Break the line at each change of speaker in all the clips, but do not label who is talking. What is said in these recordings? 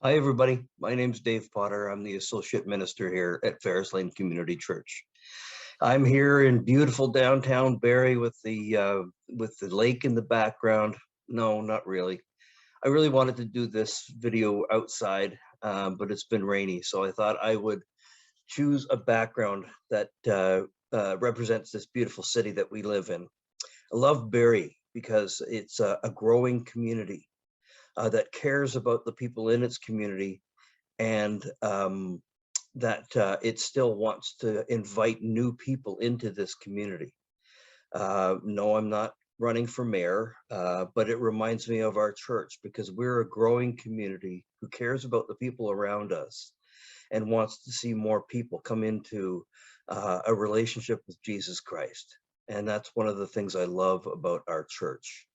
Hi, everybody. My name's Dave Potter. I'm the Associate Minister here at Ferris Lane Community Church. I'm here in beautiful downtown Barrie with the lake in the background. No, not really. I really wanted to do this video outside, but it's been rainy, so I thought I would choose a background that represents this beautiful city that we live in. I love Barrie because it's a growing community that cares about the people in its community and that it still wants to invite new people into this community. No, I'm not running for mayor, but it reminds me of our church because we're a growing community who cares about the people around us and wants to see more people come into a relationship with Jesus Christ. And that's one of the things I love about our church.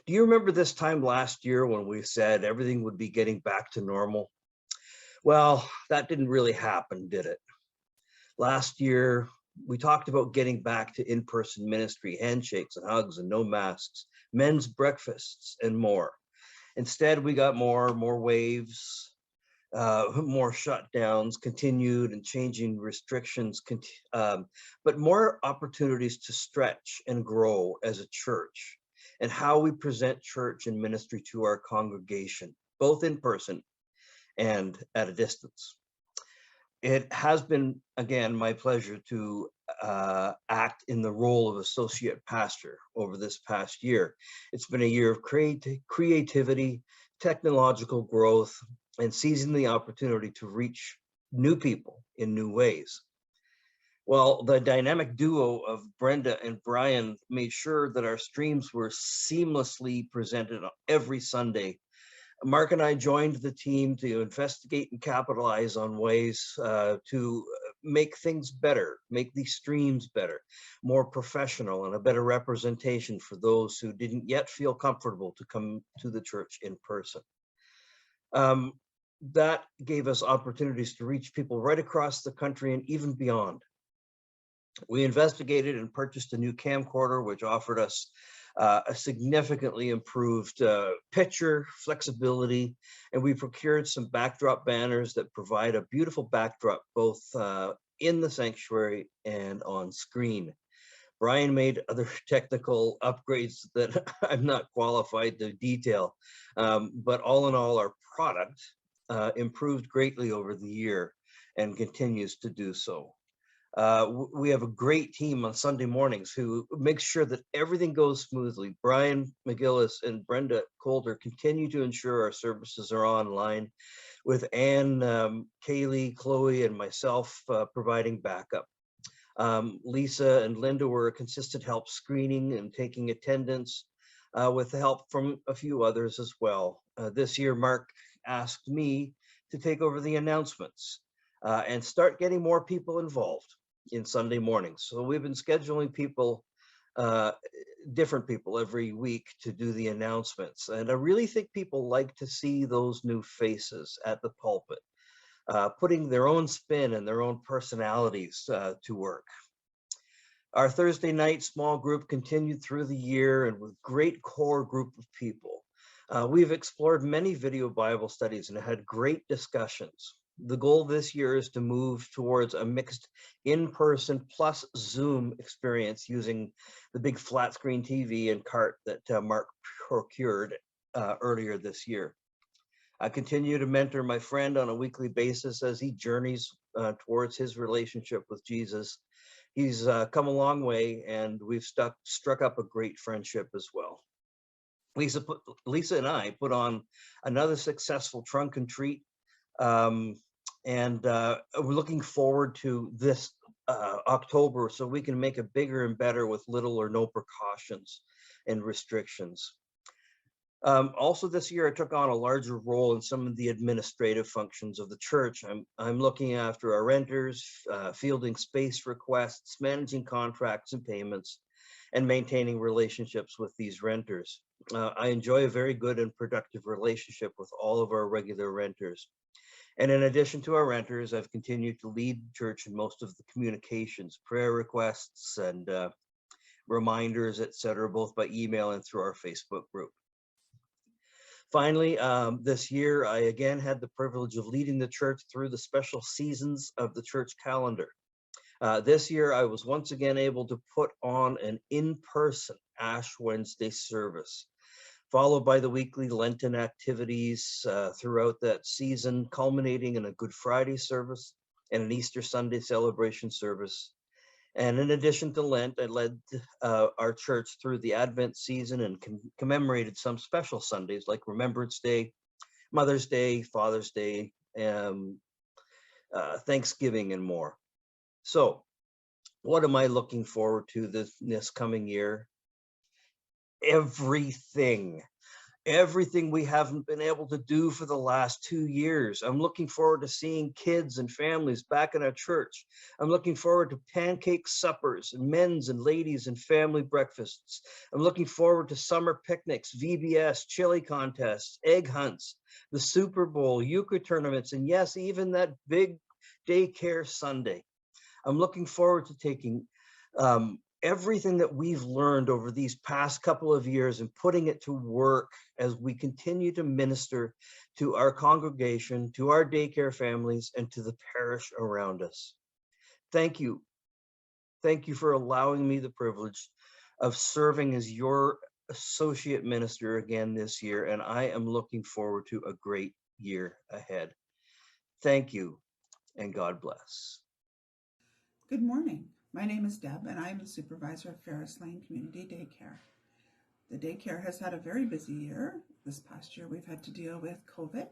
Do you remember this time last year when we said everything would be getting back to normal? Well, that didn't really happen, did it? Last year, we talked about getting back to in-person ministry, handshakes and hugs and no masks, men's breakfasts and more. Instead, we got more waves, more shutdowns, continued and changing restrictions, but more opportunities to stretch and grow as a church and how we present church and ministry to our congregation, both in person and at a distance. It has been, again, my pleasure to act in the role of associate pastor over this past year. It's been a year of creativity, technological growth, and seizing the opportunity to reach new people in new ways. Well, the dynamic duo of Brenda and Brian made sure that our streams were seamlessly presented every Sunday. Mark and I joined the team to investigate and capitalize on ways to make things better, make these streams better, more professional, and a better representation for those who didn't yet feel comfortable to come to the church in person. That gave us opportunities to reach people right across the country and even beyond. We investigated and purchased a new camcorder, which offered us a significantly improved picture flexibility, and we procured some backdrop banners that provide a beautiful backdrop both in the sanctuary and on screen. Brian made other technical upgrades that I'm not qualified to detail, but all in all, our product improved greatly over the year and continues to do so. We have a great team on Sunday mornings who makes sure that everything goes smoothly. Brian McGillis and Brenda Coulter continue to ensure our services are online, with Anne, Kaylee, Chloe, and myself providing backup. Lisa and Linda were a consistent help screening and taking attendance, with help from a few others as well. This year, Mark asked me to take over the announcements and start getting more people involved in Sunday mornings. So we've been scheduling people, different people every week to do the announcements. And I really think people like to see those new faces at the pulpit, putting their own spin and their own personalities to work. Our Thursday night small group continued through the year and with great core group of people. We've explored many video Bible studies and had great discussions. The goal this year is to move towards a mixed in-person plus Zoom experience using the big flat screen TV and cart that Mark procured earlier this year. I continue to mentor my friend on a weekly basis as he journeys towards his relationship with Jesus. He's come a long way, and we've struck up a great friendship as well. Lisa and I put on another successful trunk and treat, and we're looking forward to this October so we can make it bigger and better with little or no precautions and restrictions. Also this year, I took on a larger role in some of the administrative functions of the church. I'm looking after our renters, fielding space requests, managing contracts and payments, and maintaining relationships with these renters. I enjoy a very good and productive relationship with all of our regular renters. And in addition to our renters, I've continued to lead church in most of the communications, prayer requests, and reminders, etc., both by email and through our Facebook group. Finally, this year, I again had the privilege of leading the church through the special seasons of the church calendar. This year, I was once again able to put on an in-person Ash Wednesday service, followed by the weekly Lenten activities throughout that season, culminating in a Good Friday service and an Easter Sunday celebration service. And in addition to Lent, I led our church through the Advent season and commemorated some special Sundays like Remembrance Day, Mother's Day, Father's Day, Thanksgiving, and more. So what am I looking forward to this coming year? Everything we haven't been able to do for the last 2 years. I'm looking forward to seeing kids and families back in our church. I'm looking forward to pancake suppers, men's and ladies and family breakfasts. I'm looking forward to summer picnics, VBS, chili contests, egg hunts, the Super Bowl, euchre tournaments, and yes, even that big daycare Sunday. I'm looking forward to taking everything that we've learned over these past couple of years and putting it to work as we continue to minister to our congregation, to our daycare families, and to the parish around us. Thank you. Thank you for allowing me the privilege of serving as your associate minister again this year, and I am looking forward to a great year ahead. Thank you, and God bless.
Good morning. My name is Deb, and I am the supervisor of Ferris Lane Community Daycare. The daycare has had a very busy year. This past year, we've had to deal with COVID,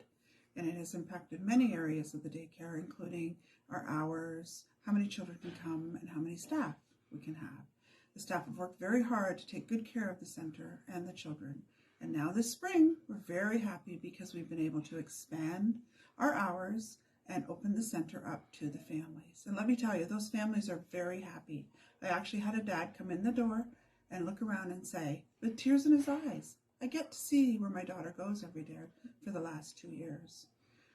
and it has impacted many areas of the daycare, including our hours, how many children can come, and how many staff we can have. The staff have worked very hard to take good care of the center and the children. And now this spring, we're very happy because we've been able to expand our hours and open the center up to the families. And let me tell you, those families are very happy. I actually had a dad come in the door and look around and say, with tears in his eyes, I get to see where my daughter goes every day for the last 2 years.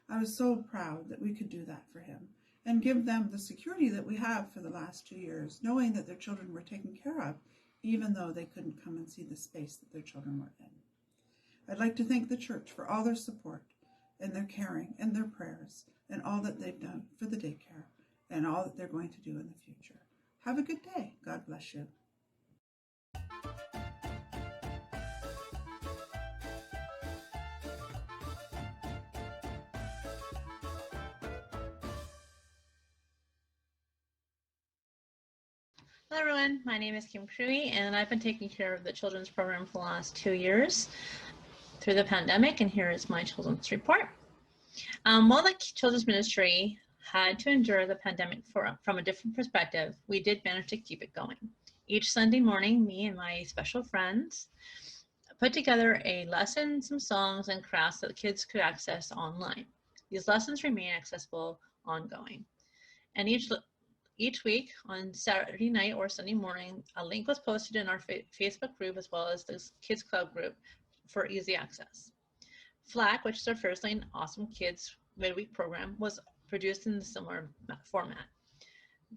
I was so proud that we could do that for him and give them the security that we have for the last 2 years, knowing that their children were taken care of, even though they couldn't come and see the space that their children were in. I'd like to thank the church for all their support and their caring and their prayers and all that they've done for the daycare and all that they're going to do in the future. Have a good day. God bless you.
Hello everyone, my name is Kim Cruey and I've been taking care of the children's program for the last 2 years through the pandemic, and here is my children's report. While the children's ministry had to endure the pandemic from a different perspective, we did manage to keep it going. Each Sunday morning, me and my special friends put together a lesson, some songs and crafts that the kids could access online. These lessons remain accessible ongoing. And each week on Saturday night or Sunday morning, a link was posted in our Facebook group as well as the Kids Club group for easy access. FLAC, which is our Ferris Lane Awesome Kids midweek program, was produced in a similar format.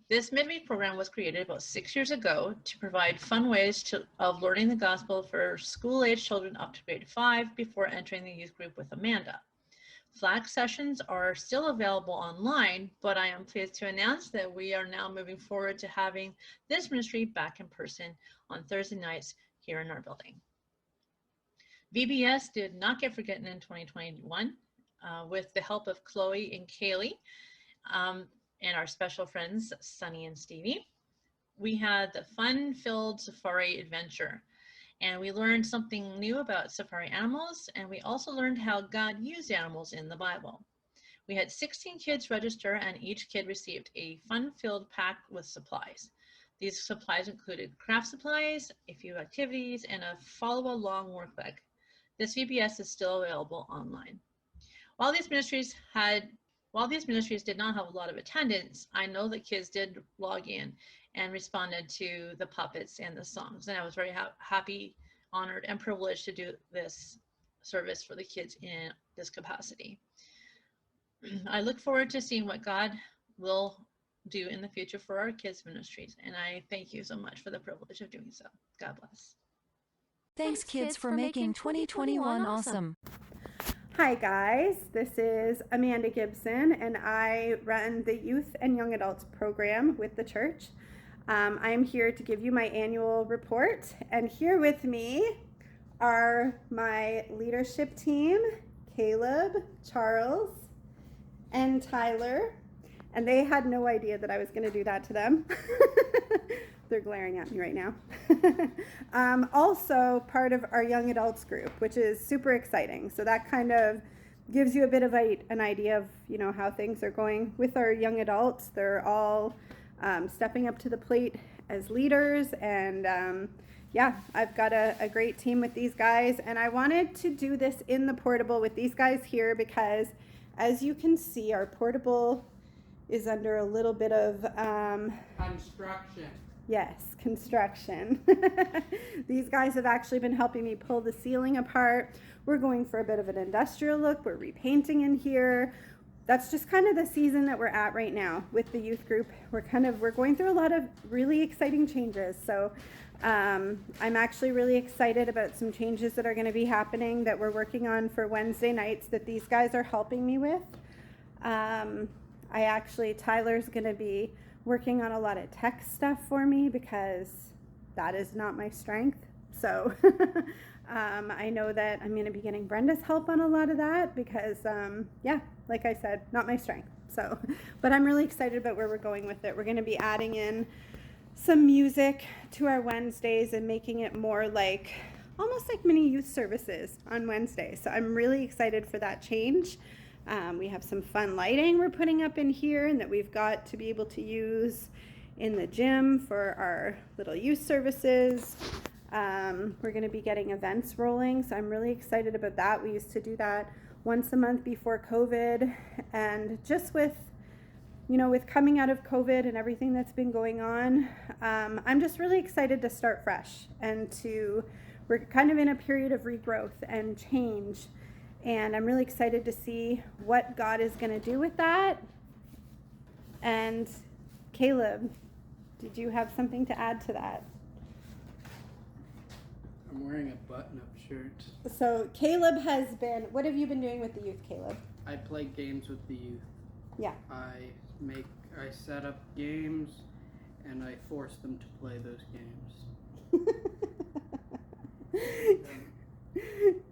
This midweek program was created about 6 years ago to provide fun ways of learning the gospel for school-age children up to grade 5 before entering the youth group with Amanda. FLAC sessions are still available online, but I am pleased to announce that we are now moving forward to having this ministry back in person on Thursday nights here in our building. VBS did not get forgotten in 2021 with the help of Chloe and Kaylee and our special friends, Sunny and Stevie. We had the fun-filled safari adventure, and we learned something new about safari animals, and we also learned how God used animals in the Bible. We had 16 kids register, and each kid received a fun-filled pack with supplies. These supplies included craft supplies, a few activities, and a follow-along workbook. This VBS is still available online. While these ministries did not have a lot of attendance, I know that kids did log in and responded to the puppets and the songs. And I was very happy, honored, and privileged to do this service for the kids in this capacity. I look forward to seeing what God will do in the future for our kids ministries. And I thank you so much for the privilege of doing so. God bless.
Thanks, kids, for making 2021 awesome.
Hi guys, this is Amanda Gibson and I run the Youth and Young Adults program with the church. I am here to give you my annual report, and here with me are my leadership team, Caleb, Charles, and Tyler, and they had no idea that I was going to do that to them. They're glaring at me right now. Also part of our young adults group, which is super exciting. So that kind of gives you a bit of an idea of, you know, how things are going with our young adults. They're all stepping up to the plate as leaders, and yeah, I've got a great team with these guys, and I wanted to do this in the portable with these guys here because, as you can see, our portable is under a little bit of
construction.
Yes, construction. These guys have actually been helping me pull the ceiling apart. We're going for a bit of an industrial look. We're repainting in here. That's just kind of the season that we're at right now with the youth group. We're going through a lot of really exciting changes. So I'm actually really excited about some changes that are going to be happening that we're working on for Wednesday nights that these guys are helping me with. Tyler's going to be working on a lot of tech stuff for me because that is not my strength. So I know that I'm going to be getting Brenda's help on a lot of that because, yeah, like I said, not my strength. So, but I'm really excited about where we're going with it. We're going to be adding in some music to our Wednesdays and making it more like, almost like mini youth services on Wednesdays. So I'm really excited for that change. We have some fun lighting we're putting up in here and that we've got to be able to use in the gym for our little youth services. We're going to be getting events rolling, so I'm really excited about that. We used to do that once a month before COVID, and just with coming out of COVID and everything that's been going on, I'm just really excited to start fresh and we're kind of in a period of regrowth and change. And I'm really excited to see what God is going to do with that. And Caleb, did you have something to add to that?
I'm wearing a button-up shirt.
So Caleb what have you been doing with the youth, Caleb?
I play games with the youth.
Yeah.
I set up games and I force them to play those games.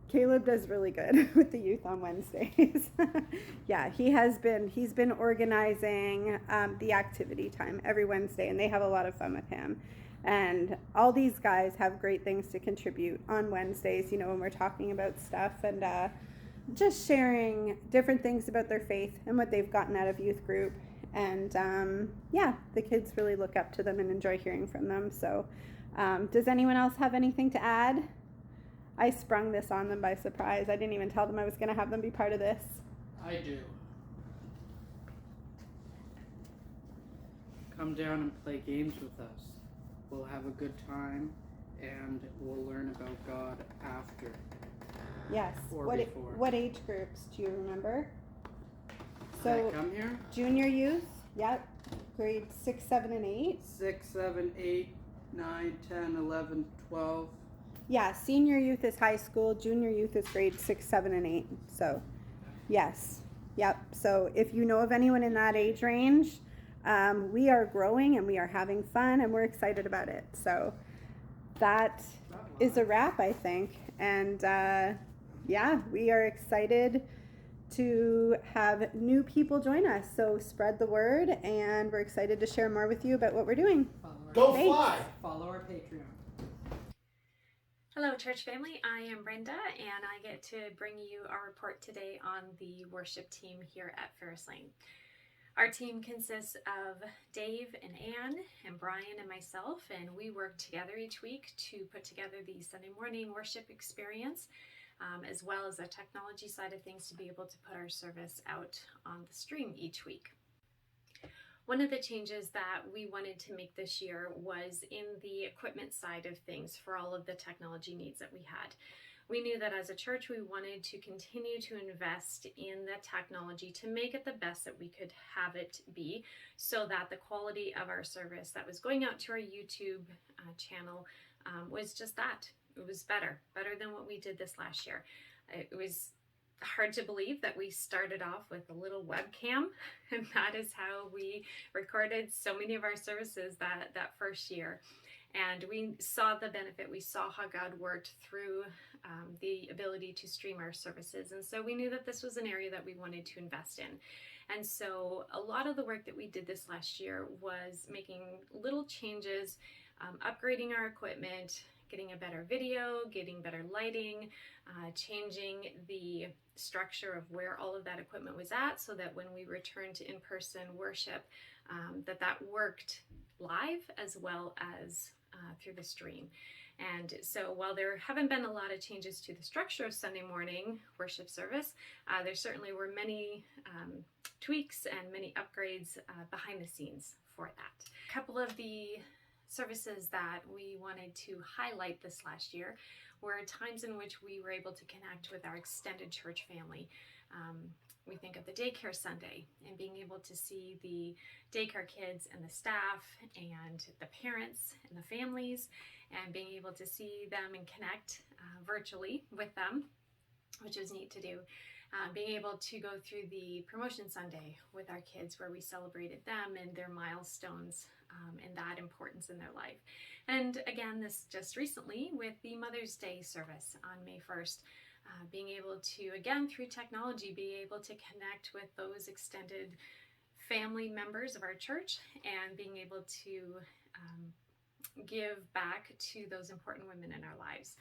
Caleb does really good with the youth on Wednesdays. Yeah, he's been organizing the activity time every Wednesday, and they have a lot of fun with him. And all these guys have great things to contribute on Wednesdays, when we're talking about stuff and just sharing different things about their faith and what they've gotten out of youth group. And yeah, the kids really look up to them and enjoy hearing from them. So does anyone else have anything to add? I sprung this on them by surprise. I didn't even tell them I was going to have them be part of this.
I do. Come down and play games with us. We'll have a good time and we'll learn about God after.
Yes.
Or before.
What age groups do you remember?
Can I come here?
Junior youth, yep. Grades 6, 7, and 8.
6, 7, 8, 9, 10, 11, 12.
Yeah, senior youth is high school, junior youth is grades 6, 7, and 8. So, yes. Yep. So, if you know of anyone in that age range, we are growing and we are having fun and we're excited about it. So, that is a wrap, I think. And yeah, we are excited to have new people join us. So, spread the word, and we're excited to share more with you about what we're doing.
Go fly!
Follow our Patreon.
Hello, church family. I am Brenda, and I get to bring you our report today on the worship team here at Ferris Lane. Our team consists of Dave and Anne and Brian and myself, and we work together each week to put together the Sunday morning worship experience, as well as the technology side of things to be able to put our service out on the stream each week. One of the changes that we wanted to make this year was in the equipment side of things for all of the technology needs that we had. We knew that as a church, we wanted to continue to invest in the technology to make it the best that we could have it be, so that the quality of our service that was going out to our YouTube channel was just that. was better than what we did this last year. It was hard to believe that we started off with a little webcam, and that is how we recorded so many of our services that first year. And we saw the benefit. We saw how God worked through the ability to stream our services. And so we knew that this was an area that we wanted to invest in. And so a lot of the work that we did this last year was making little changes, upgrading our equipment, getting a better video, getting better lighting, changing the structure of where all of that equipment was at, so that when we returned to in-person worship, that worked live as well as through the stream. And so while there haven't been a lot of changes to the structure of Sunday morning worship service, there certainly were many tweaks and many upgrades behind the scenes for that. A couple of the services that we wanted to highlight this last year were times in which we were able to connect with our extended church family. We think of the daycare Sunday and being able to see the daycare kids and the staff and the parents and the families, and being able to see them and connect virtually with them, which was neat to do. Being able to go through the promotion Sunday with our kids, where we celebrated them and their milestones and that importance in their life. And again, this just recently with the Mother's Day service on May 1st, being able to, again, through technology, be able to connect with those extended family members of our church, and being able to give back to those important women in our lives.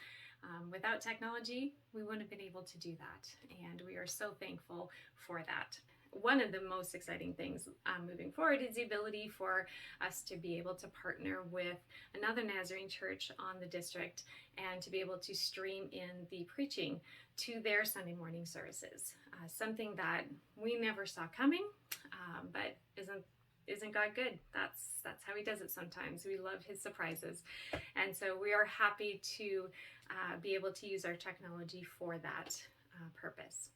Without technology, we wouldn't have been able to do that, and we are so thankful for that. One of the most exciting things moving forward is the ability for us to be able to partner with another Nazarene church on the district, and to be able to stream in the preaching to their Sunday morning services. Something that we never saw coming, but isn't God good? That's how he does it sometimes. We love his surprises. And so we are happy to be able to use our technology for that purpose.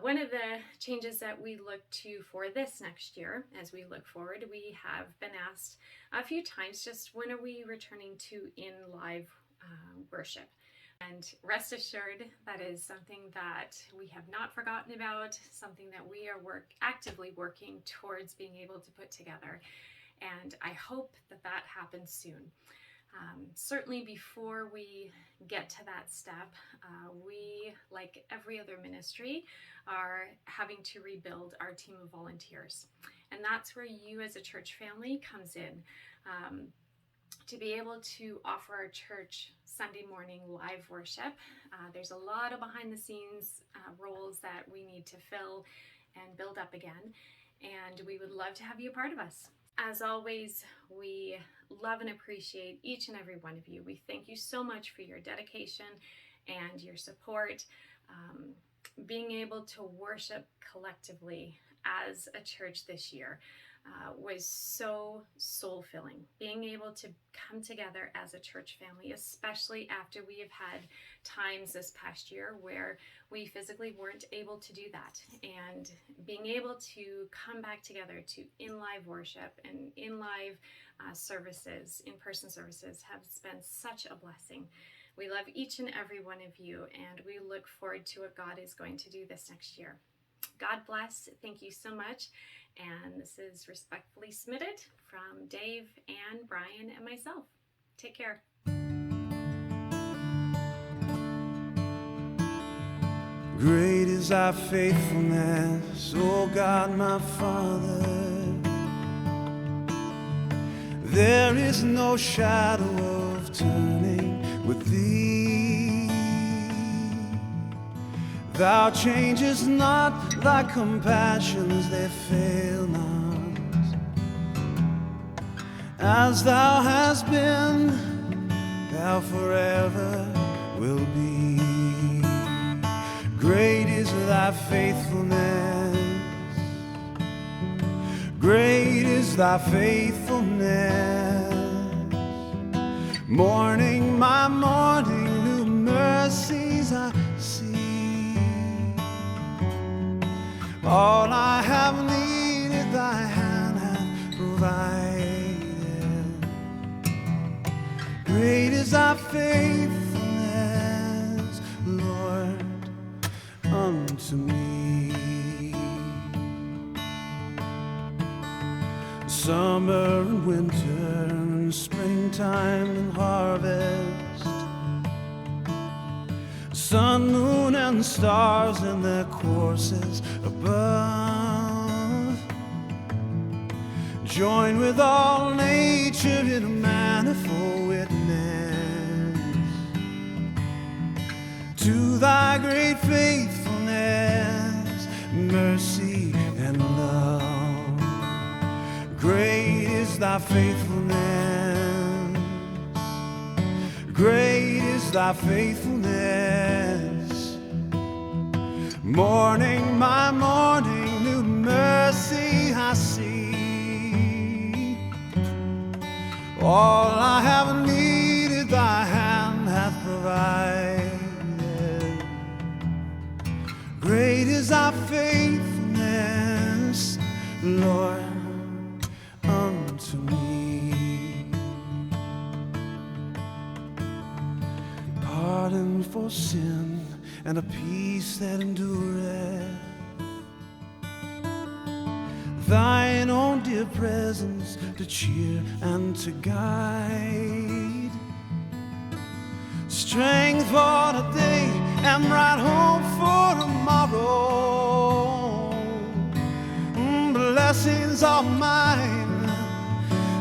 One of the changes that we look to for this next year, as we look forward, we have been asked a few times, just when are we returning to in live worship? And rest assured, that is something that we have not forgotten about, something that we are actively working towards being able to put together. And I hope that happens soon. Certainly before we get to that step, we, like every other ministry, are having to rebuild our team of volunteers. And that's where you as a church family comes in. To be able to offer our church Sunday morning live worship, there's a lot of behind the scenes roles that we need to fill and build up again. And we would love to have you a part of us. As always, we love and appreciate each and every one of you. We thank you so much for your dedication and your support. Being able to worship collectively as a church this year was so soul-filling. Being able to come together as a church family, especially after we have had times this past year where we physically weren't able to do that. And being able to come back together to in-live worship and in-live services, in-person services, has been such a blessing. We love each and every one of you, and we look forward to what God is going to do this next year. God bless. Thank you so much. And this is respectfully submitted from Dave and Brian and myself. Take care.
Great is thy faithfulness, O God my Father. There is no shadow of turning with thee. Thou changest not, thy compassions, they fail not. As thou hast been, thou forever will be. Great is thy faithfulness. Great is thy faithfulness. Morning by morning, new mercies I see. All I have needed, thy hand hath provided. Great is thy faithfulness, Lord, unto me. Summer and winter and springtime and harvest, sun, moon, and stars in their courses above, join with all nature in a manifold witness to thy great faithfulness, mercy, and love. Great is thy faithfulness, great is thy faithfulness. Morning by morning, new mercy I see. All I have needed, thy hand hath provided. Great is thy faithfulness, Lord, unto me. Pardon for sin and a peace that endureth, thine own dear presence to cheer and to guide, strength for today and bright hope for tomorrow. Blessings are mine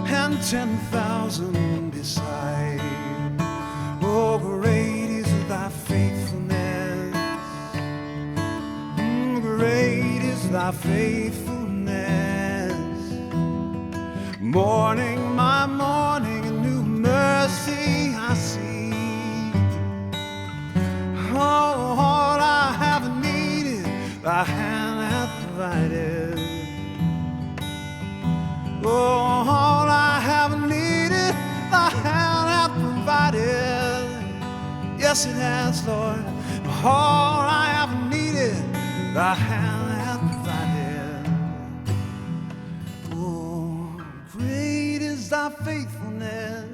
and 10,000 beside. Oh, great is thy faithfulness, great is thy faithfulness. Morning by morning, a new mercy I see. Oh, all I have needed, thy hand hath provided. Oh, all I have needed, thy hand hath provided. Yes, it has, Lord. All I have needed, thy hand hath provided. Oh, great is thy faithfulness,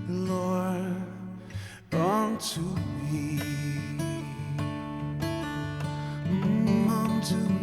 Lord, unto me. Unto me.